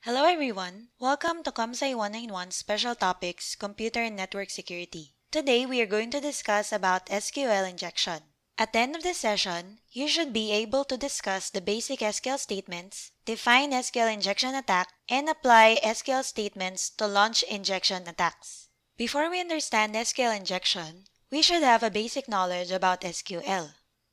Hello everyone! Welcome to ComSci 191 Special Topics Computer and Network Security. Today we are going to discuss about SQL injection. At the end of this session, you should be able to discuss the basic SQL statements, define SQL injection attack, and apply SQL statements to launch injection attacks. Before we understand SQL injection, we should have a basic knowledge about SQL.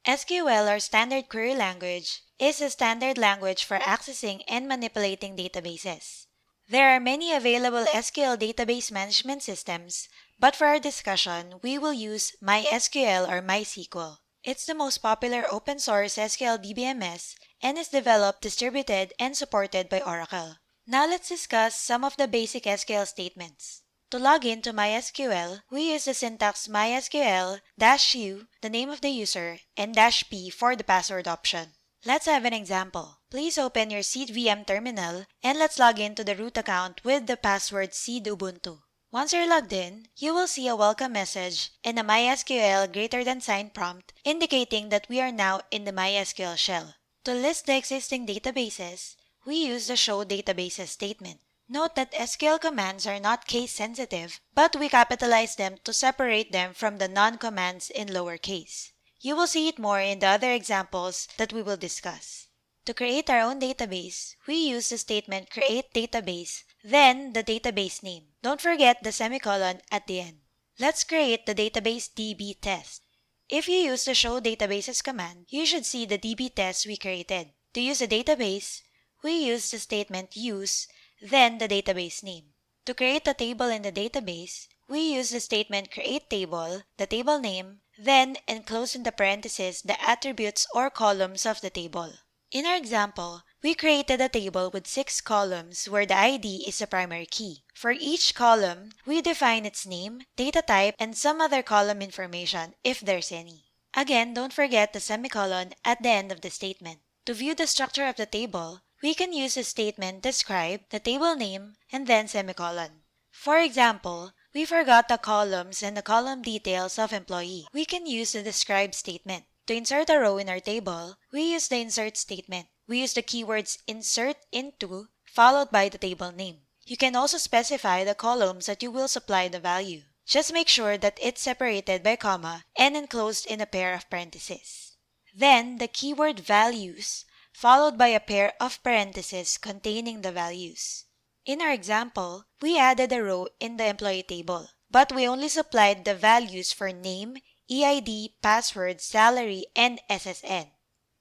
SQL, or Standard Query Language, is a standard language for accessing and manipulating databases. There are many available SQL database management systems, but for our discussion, we will use MySQL or MySQL. It's the most popular open source SQL DBMS and is developed, distributed, and supported by Oracle. Now let's discuss some of the basic SQL statements. To log in to MySQL, we use the syntax MySQL-U, the name of the user, and -p for the password option. Let's have an example. Please open your seedVM terminal and let's log in to the root account with the password seedubuntu. Once you're logged in, you will see a welcome message and a MySQL > prompt indicating that we are now in the MySQL shell. To list the existing databases, we use the show databases statement. Note that SQL commands are not case sensitive, but we capitalize them to separate them from the non-commands in lowercase. You will see it more in the other examples that we will discuss. To create our own database, we use the statement create database, then the database name. Don't forget the semicolon at the end. Let's create the database DB test. If you use the show databases command, you should see the DB test we created. To use a database, we use the statement use, then the database name. To create a table in the database, we use the statement create table, the table name, then enclose in the parentheses the attributes or columns of the table. In our example, we created a table with 6 columns where the ID is the primary key. For each column, we define its name, data type, and some other column information if there's any. Again, don't forget the semicolon at the end of the statement. To view the structure of the table, we can use the statement describe, the table name, and then semicolon. For example, we forgot the columns and the column details of employee. We can use the describe statement. To insert a row in our table, we use the insert statement. We use the keywords insert into followed by the table name. You can also specify the columns that you will supply the value. Just make sure that it's separated by comma and enclosed in a pair of parentheses. Then the keyword values followed by a pair of parentheses containing the values. In our example, we added a row in the employee table, but we only supplied the values for name, EID, password, salary, and SSN.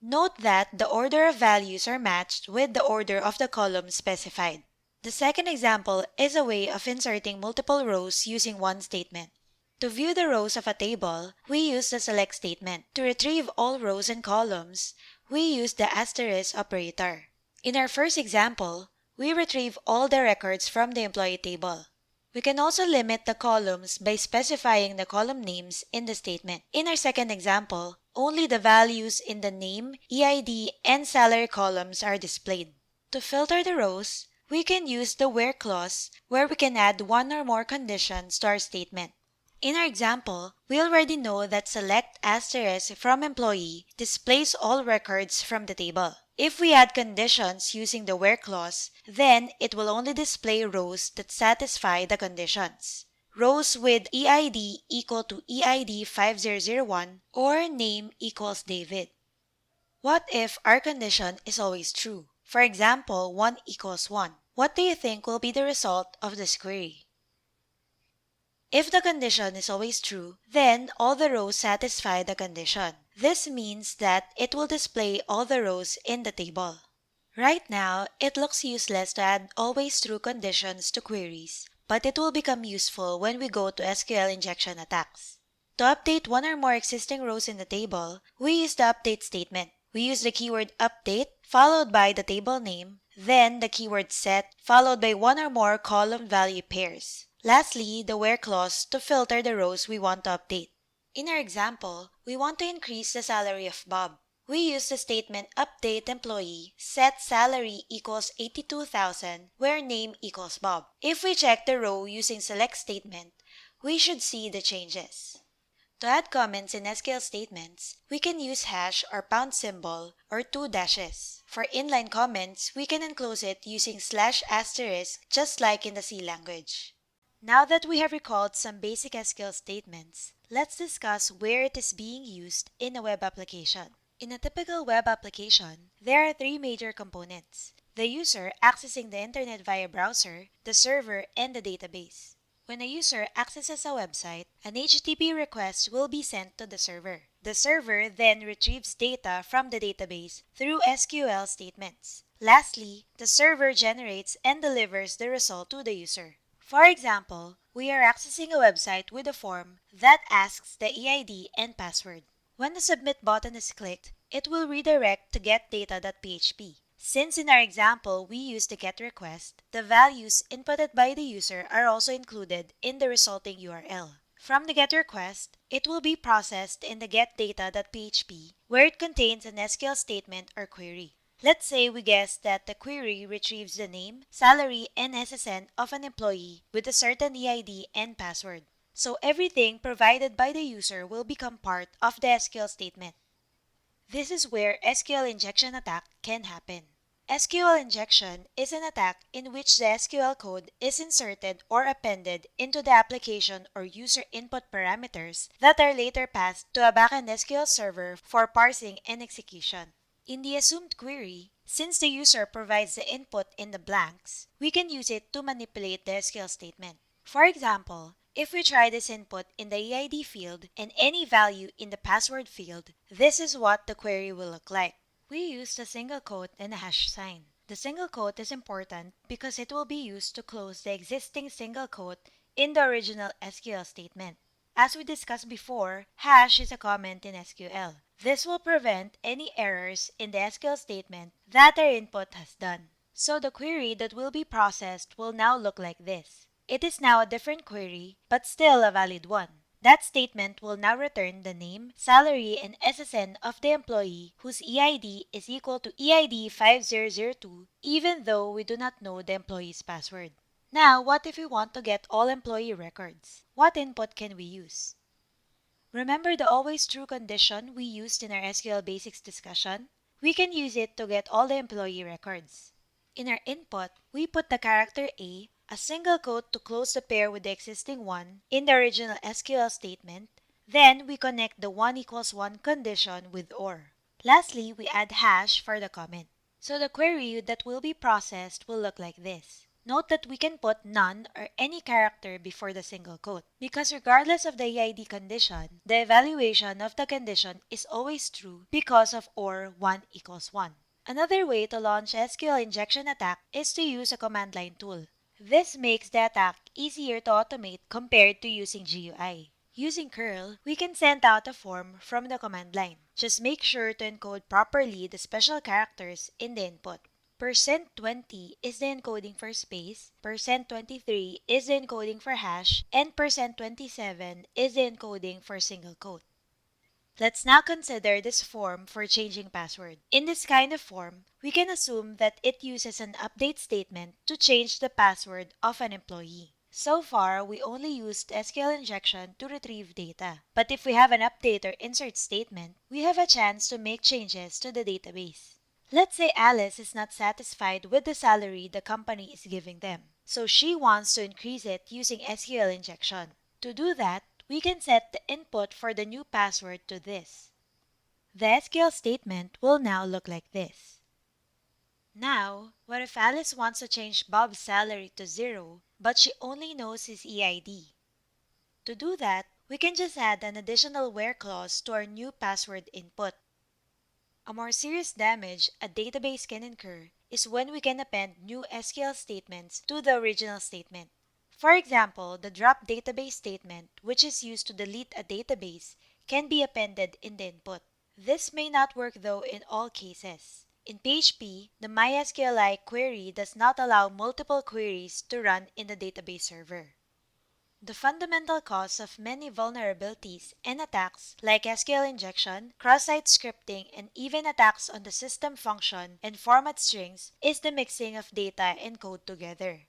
Note that the order of values are matched with the order of the columns specified. The second example is a way of inserting multiple rows using one statement. To view the rows of a table, we use the select statement. To retrieve all rows and columns, we use the asterisk operator. In our first example, we retrieve all the records from the employee table. We can also limit the columns by specifying the column names in the statement. In our second example, only the values in the name, EID, and salary columns are displayed. To filter the rows, we can use the where clause where we can add one or more conditions to our statement. In our example, we already know that select asterisk from employee displays all records from the table. If we add conditions using the where clause, then it will only display rows that satisfy the conditions. Rows with EID equal to EID 5001 or name equals David. What if our condition is always true? For example, 1 equals 1. What do you think will be the result of this query? If the condition is always true, then all the rows satisfy the condition. This means that it will display all the rows in the table. Right now, it looks useless to add always true conditions to queries, but it will become useful when we go to SQL injection attacks. To update one or more existing rows in the table, we use the update statement. We use the keyword update followed by the table name, then the keyword set followed by one or more column value pairs. Lastly, the where clause to filter the rows we want to update. In our example, we want to increase the salary of Bob. We use the statement update employee set salary equals 82,000 where name equals Bob. If we check the row using select statement, we should see the changes. To add comments in SQL statements, we can use hash or pound symbol or two dashes. For inline comments, we can enclose it using slash asterisk just like in the C language. Now that we have recalled some basic SQL statements, let's discuss where it is being used in a web application. In a typical web application, there are three major components: the user accessing the internet via browser, the server, and the database. When a user accesses a website, an HTTP request will be sent to the server. The server then retrieves data from the database through SQL statements. Lastly, the server generates and delivers the result to the user. For example, we are accessing a website with a form that asks the EID and password. When the submit button is clicked, it will redirect to getData.php. Since in our example we use the GET request, the values inputted by the user are also included in the resulting URL. From the GET request, it will be processed in the getData.php where it contains an SQL statement or query. Let's say we guess that the query retrieves the name, salary, and SSN of an employee with a certain EID and password. So everything provided by the user will become part of the SQL statement. This is where SQL injection attack can happen. SQL injection is an attack in which the SQL code is inserted or appended into the application or user input parameters that are later passed to a backend SQL server for parsing and execution. In the assumed query, since the user provides the input in the blanks, we can use it to manipulate the SQL statement. For example, if we try this input in the EID field and any value in the password field, this is what the query will look like. We used a single quote and a hash sign. The single quote is important because it will be used to close the existing single quote in the original SQL statement. As we discussed before, hash is a comment in SQL. This will prevent any errors in the SQL statement that our input has done. So the query that will be processed will now look like this. It is now a different query, but still a valid one. That statement will now return the name, salary, and SSN of the employee whose EID is equal to EID 5002 even though we do not know the employee's password. Now, what if we want to get all employee records? What input can we use? Remember the always true condition we used in our SQL basics discussion? We can use it to get all the employee records. In our input, we put the character a single quote to close the pair with the existing one in the original SQL statement, then we connect the 1 equals 1 condition with OR. Lastly, we add hash for the comment. So the query that will be processed will look like this. Note that we can put none or any character before the single quote, because regardless of the EID condition, the evaluation of the condition is always true because of OR 1 equals 1. Another way to launch SQL injection attack is to use a command line tool. This makes the attack easier to automate compared to using GUI. Using curl, we can send out a form from the command line. Just make sure to encode properly the special characters in the input. %20 is the encoding for space, %23 is the encoding for hash, and %27 is the encoding for single quote. Let's now consider this form for changing password. In this kind of form, we can assume that it uses an update statement to change the password of an employee. So far, we only used SQL injection to retrieve data. But if we have an update or insert statement, we have a chance to make changes to the database. Let's say Alice is not satisfied with the salary the company is giving them, so she wants to increase it using SQL injection. To do that, we can set the input for the new password to this. The SQL statement will now look like this. Now, what if Alice wants to change Bob's salary to 0, but she only knows his EID? To do that, we can just add an additional where clause to our new password input. A more serious damage a database can incur is when we can append new SQL statements to the original statement. For example, the drop database statement, which is used to delete a database, can be appended in the input. This may not work though in all cases. In PHP, the MySQLi query does not allow multiple queries to run in the database server. The fundamental cause of many vulnerabilities and attacks like SQL injection, cross-site scripting, and even attacks on the system function and format strings is the mixing of data and code together.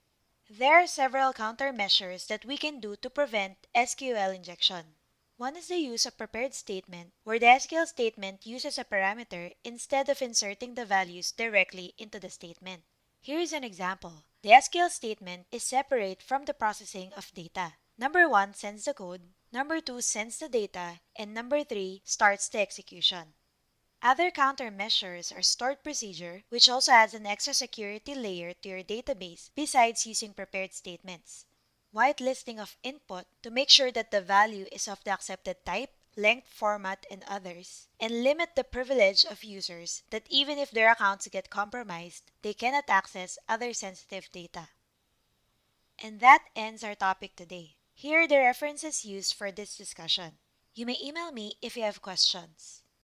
There are several countermeasures that we can do to prevent SQL injection. One is the use of prepared statement, where the SQL statement uses a parameter instead of inserting the values directly into the statement. Here is an example. The SQL statement is separate from the processing of data. Number 1 sends the code, number 2 sends the data, and number 3 starts the execution. Other countermeasures are stored procedure, which also adds an extra security layer to your database besides using prepared statements. Whitelisting of input to make sure that the value is of the accepted type, length, format, and others, and limit the privilege of users that even if their accounts get compromised, they cannot access other sensitive data. And that ends our topic today. Here are the references used for this discussion. You may email me if you have questions.